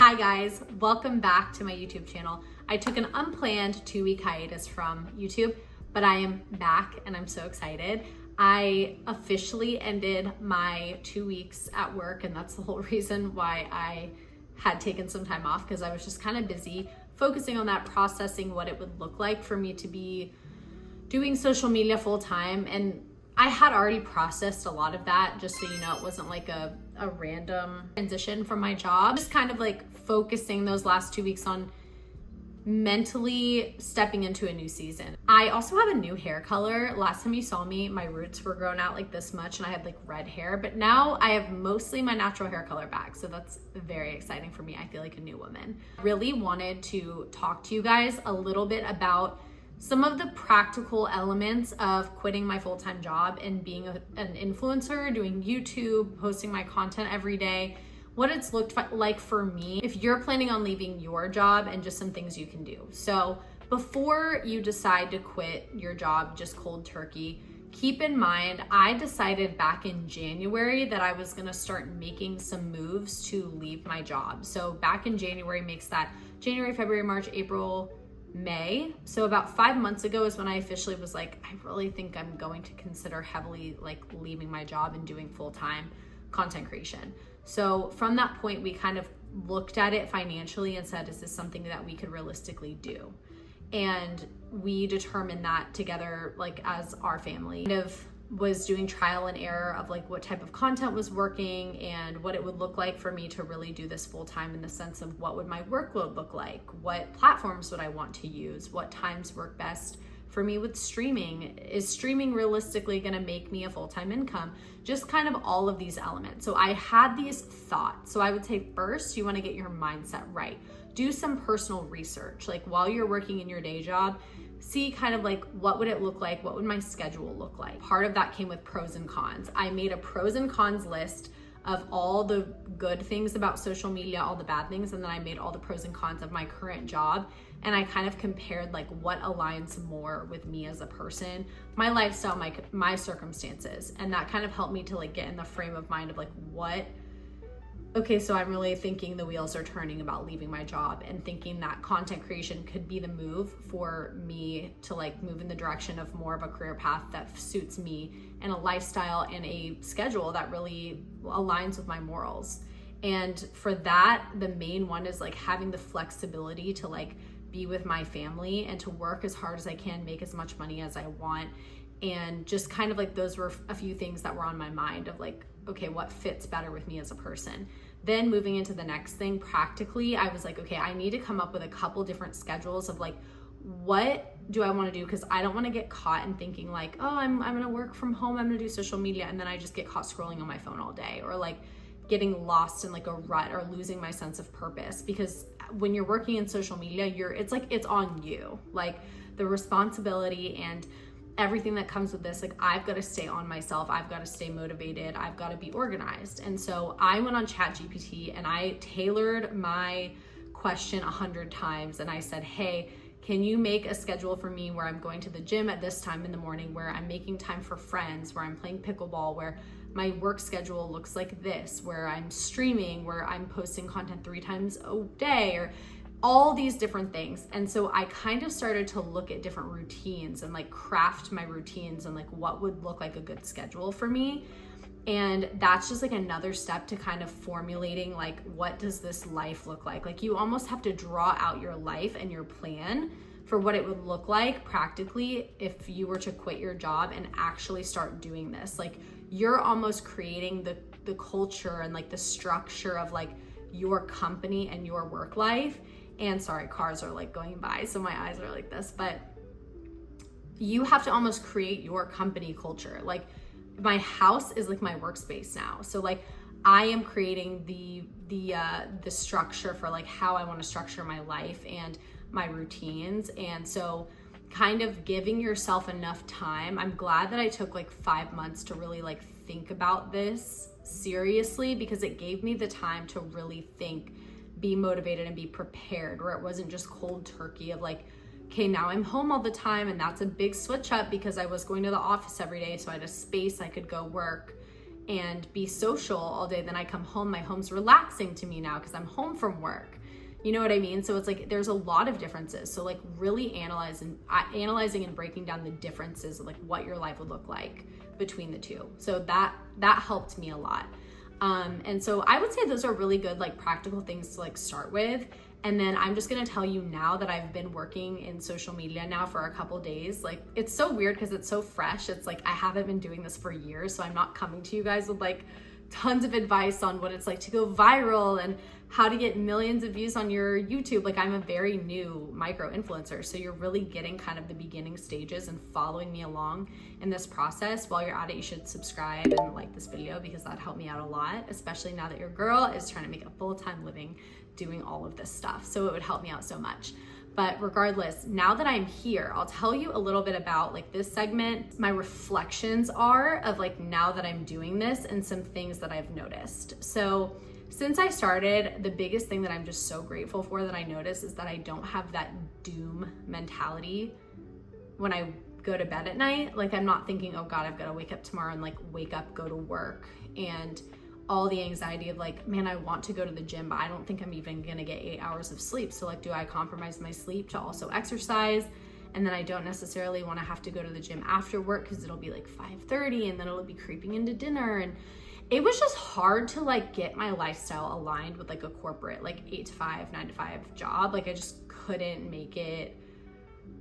Hi guys, welcome back to my YouTube channel. I took an unplanned 2-week hiatus from YouTube, but I am back and I'm so excited. I officially ended my 2 weeks at work, and that's the whole reason why I had taken some time off, because I was just kind of busy focusing on that, processing what it would look like for me to be doing social media full time. And I had already processed a lot of that, just so you know, it wasn't like a random transition from my job. Just kind of like focusing those last 2 weeks on mentally stepping into a new season. I also have a new hair color. Last time you saw me, my roots were grown out like this much and I had like red hair, but now I have mostly my natural hair color back. So that's very exciting for me. I feel like a new woman. Really wanted to talk to you guys a little bit about some of the practical elements of quitting my full-time job and being an influencer, doing YouTube, posting my content every day, what it's looked like for me if you're planning on leaving your job, and just some things you can do. So before you decide to quit your job just cold turkey, keep in mind, I decided back in January that I was gonna start making some moves to leave my job. So back in January makes that January, February, March, April, May. So about 5 months ago is when I officially was like, I really think I'm going to consider heavily like leaving my job and doing full-time content creation. So from that point, we kind of looked at it financially and said, is this something that we could realistically do? And we determined that together, like as our family, kind of was doing trial and error of like what type of content was working and what it would look like for me to really do this full time, in the sense of what would my workload look like, what platforms would I want to use, what times work best for me with streaming. Is streaming realistically gonna make me a full-time income? Just kind of all of these elements. So I had these thoughts. So I would say first, you wanna get your mindset right. Do some personal research. Like while you're working in your day job, see kind of like, what would it look like? What would my schedule look like? Part of that came with pros and cons. I made a pros and cons list of all the good things about social media, all the bad things, and then I made all the pros and cons of my current job. And I kind of compared like what aligns more with me as a person, my lifestyle, my circumstances. And that kind of helped me to like get in the frame of mind of like, okay, so I'm really thinking the wheels are turning about leaving my job, and thinking that content creation could be the move for me to like move in the direction of more of a career path that suits me, and a lifestyle and a schedule that really aligns with my morals. And for that, the main one is like having the flexibility to like be with my family and to work as hard as I can, make as much money as I want. And just kind of like, those were a few things that were on my mind of like, okay, what fits better with me as a person? Then moving into the next thing, practically, I was like, okay, I need to come up with a couple different schedules of like, what do I want to do? Because I don't want to get caught in thinking like, oh, I'm gonna work from home, I'm gonna do social media, and then I just get caught scrolling on my phone all day, or like getting lost in like a rut, or losing my sense of purpose. Because when you're working in social media, it's on you, like the responsibility and everything that comes with this. Like, I've got to stay on myself, I've got to stay motivated, I've got to be organized. And so I went on ChatGPT and I tailored my question 100 times, and I said, hey, can you make a schedule for me where I'm going to the gym at this time in the morning, where I'm making time for friends, where I'm playing pickleball, where my work schedule looks like this, where I'm streaming, where I'm posting content 3 times a day, or all these different things. And so I kind of started to look at different routines and like craft my routines and like what would look like a good schedule for me. And that's just like another step to kind of formulating like, what does this life look like? Like, you almost have to draw out your life and your plan for what it would look like practically if you were to quit your job and actually start doing this. Like, you're almost creating the culture and like the structure of like your company and your work life. And sorry, cars are like going by, so my eyes are like this, but you have to almost create your company culture. Like, my house is like my workspace now. So like, I am creating the structure for like how I want to structure my life and my routines. And so kind of giving yourself enough time. I'm glad that I took like 5 months to really like think about this seriously, because it gave me the time to really think, be motivated, and be prepared, where it wasn't just cold turkey of like, okay, now I'm home all the time. And that's a big switch up, because I was going to the office every day, so I had a space I could go work. and be social all day. Then I come home, my home's relaxing to me now because I'm home from work. You know what I mean? So it's like there's a lot of differences. So like really analyzing and breaking down the differences of like what your life would look like between the two. So that helped me a lot. And so I would say those are really good like practical things to like start with. And then I'm just gonna tell you now that I've been working in social media now for a couple days. Like it's so weird because it's so fresh. It's like I haven't been doing this for years, so I'm not coming to you guys with like tons of advice on what it's like to go viral and how to get millions of views on your YouTube. Like I'm a very new micro influencer, so you're really getting kind of the beginning stages and following me along in this process. While you're at it, you should subscribe and like this video because that helped me out a lot, especially now that your girl is trying to make a full-time living doing all of this stuff. So it would help me out so much. But regardless, now that I'm here, I'll tell you a little bit about like this segment, my reflections are of like now that I'm doing this and some things that I've noticed. So since I started, the biggest thing that I'm just so grateful for that I noticed is that I don't have that doom mentality when I go to bed at night. Like I'm not thinking, oh God, I've got to wake up tomorrow and like wake up, go to work, and all the anxiety of like, man, I want to go to the gym, but I don't think I'm even gonna get 8 hours of sleep. So like, do I compromise my sleep to also exercise? And then I don't necessarily wanna have to go to the gym after work because it'll be like 5:30 and then it'll be creeping into dinner. And it was just hard to like get my lifestyle aligned with like a corporate, like 8 to 5, 9 to 5 job. Like I just couldn't make it.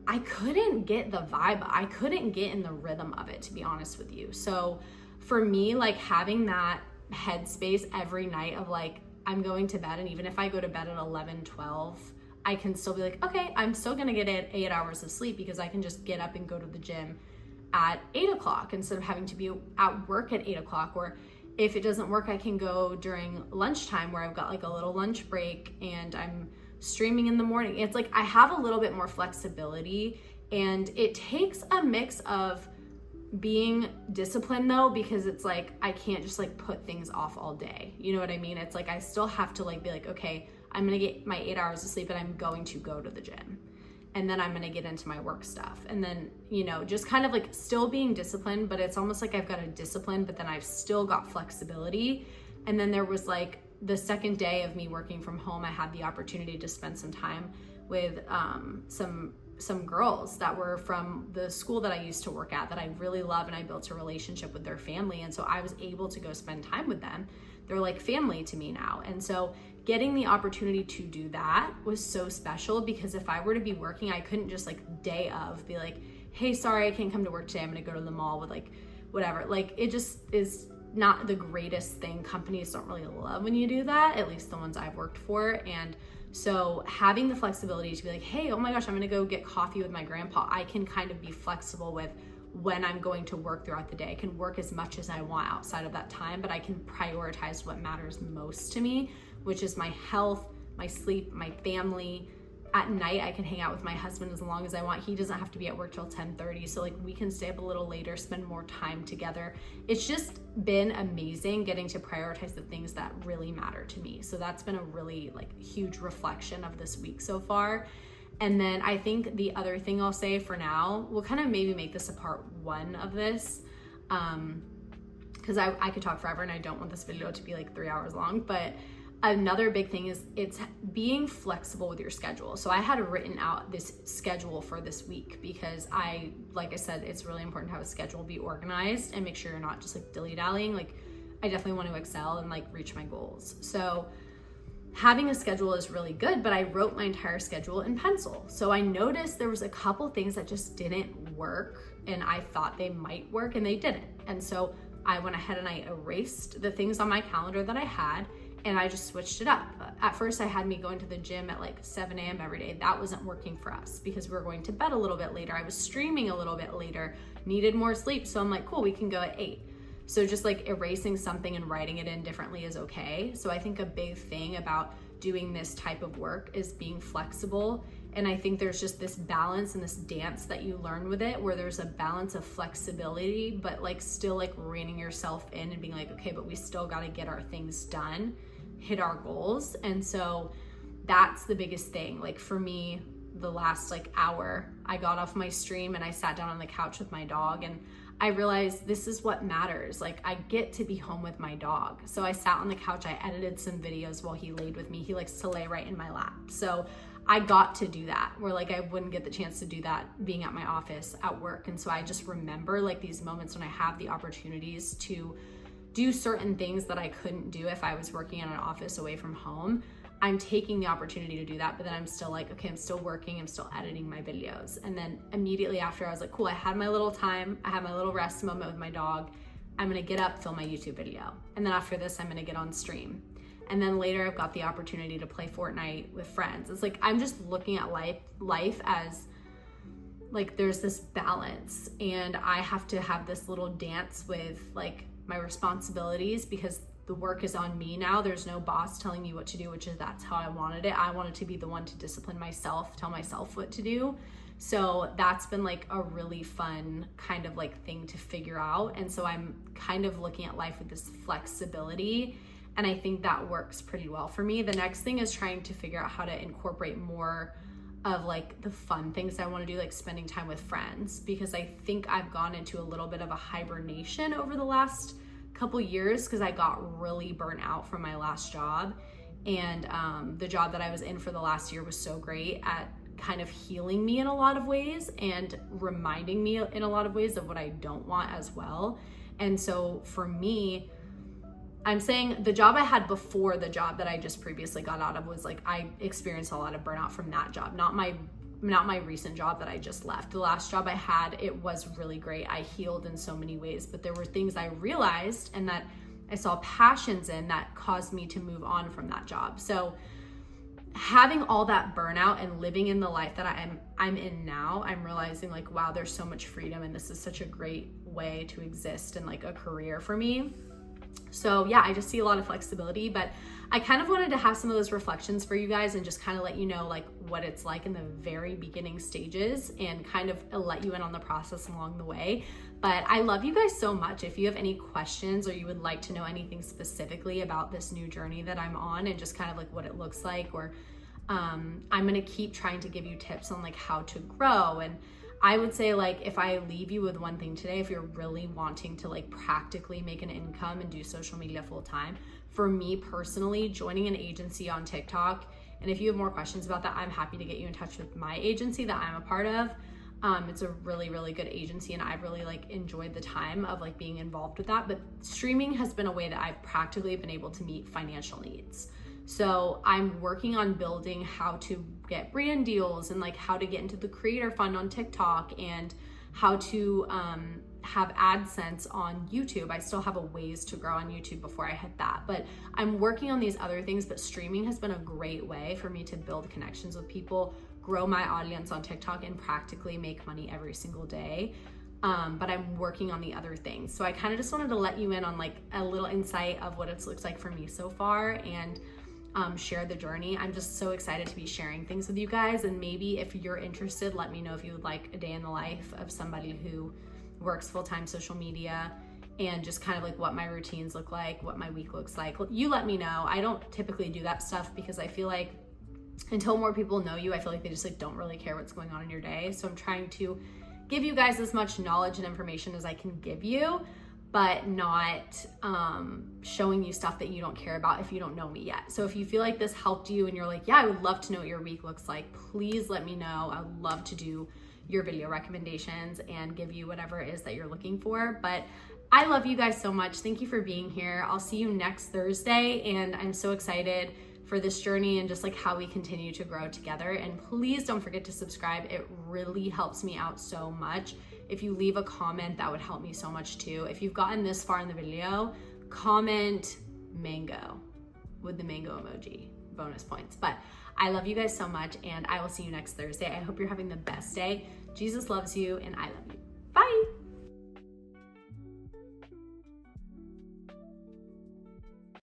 I couldn't get the vibe. I couldn't get in the rhythm of it, to be honest with you. So for me, like having that headspace every night of like, I'm going to bed, and even if I go to bed at 11, 12, I can still be like, okay, I'm still gonna get 8 hours of sleep because I can just get up and go to the gym at 8 o'clock instead of having to be at work at 8 o'clock. Or if it doesn't work, I can go during lunchtime where I've got like a little lunch break and I'm streaming in the morning. It's like I have a little bit more flexibility, and it takes a mix of being disciplined though, because it's like I can't just like put things off all day. You know what I mean? It's like I still have to like be like, okay, I'm gonna get my 8 hours of sleep and I'm going to go to the gym, and then I'm gonna get into my work stuff, and then, you know, just kind of like still being disciplined, but it's almost like I've got a discipline, but then I've still got flexibility. And then there was like the second day of me working from home, I had the opportunity to spend some time with some girls that were from the school that I used to work at that I really love, and I built a relationship with their family. And so I was able to go spend time with them. They're like family to me now. And so getting the opportunity to do that was so special, because if I were to be working, I couldn't just like day of be like, hey, sorry, I can't come to work today. I'm gonna go to the mall with like whatever. Like it just is not the greatest thing. Companies don't really love when you do that, at least the ones I've worked for. And so having the flexibility to be like, hey, oh my gosh, I'm gonna go get coffee with my grandpa. I can kind of be flexible with when I'm going to work throughout the day. I can work as much as I want outside of that time, but I can prioritize what matters most to me, which is my health, my sleep, my family. At night, I can hang out with my husband as long as I want. He doesn't have to be at work till 10:30. So like we can stay up a little later, spend more time together. It's just been amazing getting to prioritize the things that really matter to me. So that's been a really like huge reflection of this week so far. And then I think the other thing I'll say for now, we'll kind of maybe make this a part 1 of this, because I could talk forever and I don't want this video to be like 3 hours long. But another big thing is it's being flexible with your schedule. So I had written out this schedule for this week because like I said, it's really important to have a schedule, be organized, and make sure you're not just like dilly-dallying. Like I definitely want to excel and like reach my goals. So having a schedule is really good, but I wrote my entire schedule in pencil. So I noticed there was a couple things that just didn't work, and I thought they might work and they didn't. And so I went ahead and I erased the things on my calendar that I had, and I just switched it up. At first I had me going to the gym at like 7 a.m. every day. That wasn't working for us because we were going to bed a little bit later. I was streaming a little bit later, needed more sleep. So I'm like, cool, we can go at 8. So just like erasing something and writing it in differently is okay. So I think a big thing about doing this type of work is being flexible. And I think there's just this balance and this dance that you learn with it, where there's a balance of flexibility, but like still like reining yourself in and being like, okay, but we still got to get our things done, hit our goals. And so that's the biggest thing. Like for me, the last like hour, I got off my stream and I sat down on the couch with my dog, and I realized this is what matters. Like, I get to be home with my dog. So I sat on the couch, I edited some videos while he laid with me. He likes to lay right in my lap. So I got to do that, where like I wouldn't get the chance to do that being at my office at work. And so I just remember like these moments when I have the opportunities to do certain things that I couldn't do if I was working in an office away from home. I'm taking the opportunity to do that, but then I'm still like, okay, I'm still working, I'm still editing my videos. And then immediately after, I was like, cool, I had my little time, I had my little rest moment with my dog. I'm gonna get up, film my YouTube video. And then after this, I'm gonna get on stream. And then later I've got the opportunity to play Fortnite with friends. It's like, I'm just looking at life as like, there's this balance, and I have to have this little dance with like my responsibilities, because the work is on me now. There's no boss telling me what to do, which is that's how I wanted it. I wanted to be the one to discipline myself, tell myself what to do. So that's been like a really fun kind of like thing to figure out. And so I'm kind of looking at life with this flexibility, and I think that works pretty well for me. The next thing is trying to figure out how to incorporate more of like the fun things I want to do, like spending time with friends, because I think I've gone into a little bit of a hibernation over the last couple years, because I got really burnt out from my last job. And the job that I was in for the last year was so great at kind of healing me in a lot of ways and reminding me in a lot of ways of what I don't want as well. And so for me, I'm saying the job I had before the job that I just previously got out of was like, I experienced a lot of burnout from that job, not my recent job that I just left. The last job I had, it was really great. I healed in so many ways, but there were things I realized and that I saw passions in that caused me to move on from that job. So having all that burnout and living in the life that I'm in now, I'm realizing like, wow, there's so much freedom, and this is such a great way to exist in like a career for me. So yeah, I just see a lot of flexibility, but I kind of wanted to have some of those reflections for you guys and just kind of let you know like what it's like in the very beginning stages, and kind of let you in on the process along the way. But I love you guys so much. If you have any questions or you would like to know anything specifically about this new journey that I'm on and just kind of like what it looks like, or I'm gonna keep trying to give you tips on like how to grow. And I would say like, if I leave you with one thing today, if you're really wanting to like practically make an income and do social media full time, for me personally, joining an agency on TikTok, and if you have more questions about that, I'm happy to get you in touch with my agency that I'm a part of. It's a really, really good agency, and I've really like enjoyed the time of like being involved with that. But streaming has been a way that I've practically been able to meet financial needs. So I'm working on building how to get brand deals, and like how to get into the creator fund on TikTok, and how to have AdSense on YouTube. I still have a ways to grow on YouTube before I hit that, but I'm working on these other things. But streaming has been a great way for me to build connections with people, grow my audience on TikTok, and practically make money every single day. But I'm working on the other things. So I kind of just wanted to let you in on like a little insight of what it looks like for me so far, and share the journey. I'm just so excited to be sharing things with you guys. And maybe if you're interested, let me know if you would like a day in the life of somebody who works full-time social media, and just kind of like what my routines look like, what my week looks like. You let me know. I don't typically do that stuff because I feel like until more people know you, I feel like they just like don't really care what's going on in your day. So I'm trying to give you guys as much knowledge and information as I can give you, but not showing you stuff that you don't care about if you don't know me yet. So if you feel like this helped you and you're like, yeah, I would love to know what your week looks like, please let me know. I would love to do your video recommendations and give you whatever it is that you're looking for. But I love you guys so much. Thank you for being here. I'll see you next Thursday, and I'm so excited for this journey and just like how we continue to grow together. And please don't forget to subscribe. It really helps me out so much. If you leave a comment, that would help me so much too. If you've gotten this far in the video, comment mango with the mango emoji, bonus points. But I love you guys so much, and I will see you next Thursday. I hope you're having the best day. Jesus loves you, and I love you.